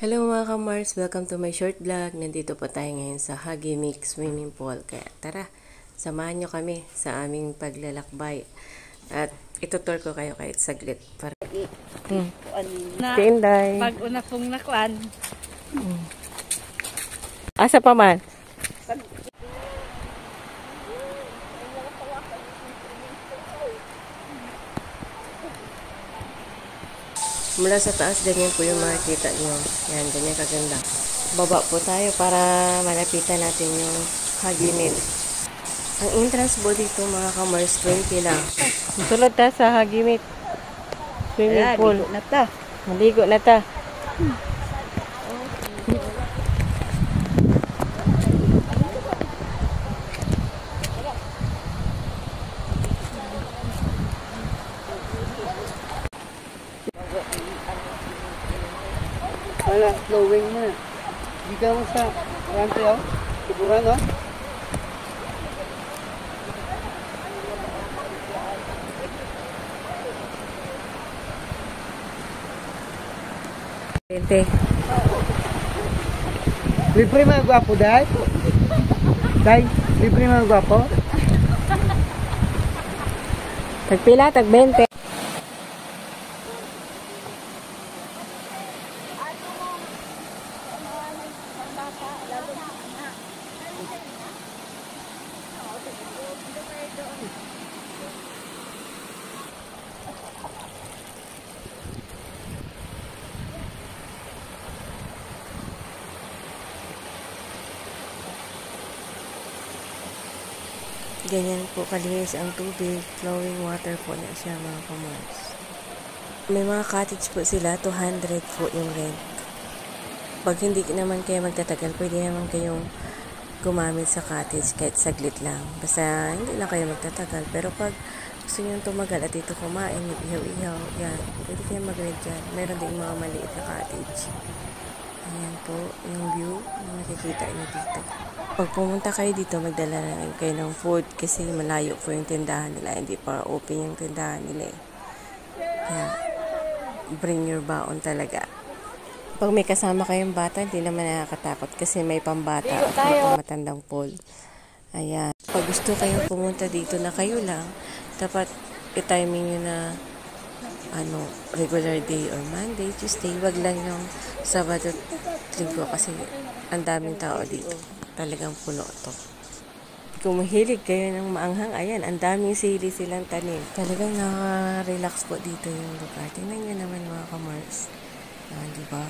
Hello mga ka-Mars! Welcome to my short vlog. Nandito po tayo ngayon sa Hagimik Swimming Pool. Kaya tara, samahan nyo kami sa aming paglalakbay. At itutur ko kayo kahit saglit. Para... Tinday! Pag una pong nakuan. Asa pa man? Mula sa taas, ganyan po yung makikita nyo. Yan, ganyan kaganda. Baba po tayo para malapitan natin yung Hagimik. Ang entrance po dito mga ka-Mars, 20 lang. Sulod ta sa Hagimik Swimming Pool. Maligo na ta. Maligo na ta. Wala, flowing na. Di ka mo sa rante ako. Siguran, no? Pwede. Libre mga gwapo, Day? Day, libre mga gwapo? Tagpila, tag 20. Ganyan po kalinis ang tubig, flowing water po na siya mga ka-Mars. May mga cottage po sila, 200 po yung rent. Pag hindi naman kayo magtatagal, pwede naman kayong gumamit sa cottage kahit saglit lang. Basta hindi lang kayo magtatagal. Pero pag gusto nyo tumagal at dito kumain, ihaw-ihaw, yan, pwede kayo mag-rent dyan. Meron din mga maliit na cottage. Ayan po yung view na nakikita nyo dito. Pag pumunta kayo dito, magdala na rin kayo ng food kasi malayo po yung tindahan nila. Hindi pa open yung tindahan nila. Kaya, bring your baon talaga. Pag may kasama kayong bata, hindi naman nakakatakot kasi may pambata at may matandang pool. Ayan. Pag gusto kayong pumunta dito na kayo lang, dapat i-timing nyo na regular day or Monday, Tuesday. Wag lang yung Sabado, Linggo kasi ang daming tao dito. Talagang puno to. Kung mahilig kayo ng maanghang, ayan, ang daming sili silang tanim. Talagang nakaka-relax po dito yung lugar. Tingnan nyo naman mga ka-Mars. Diba?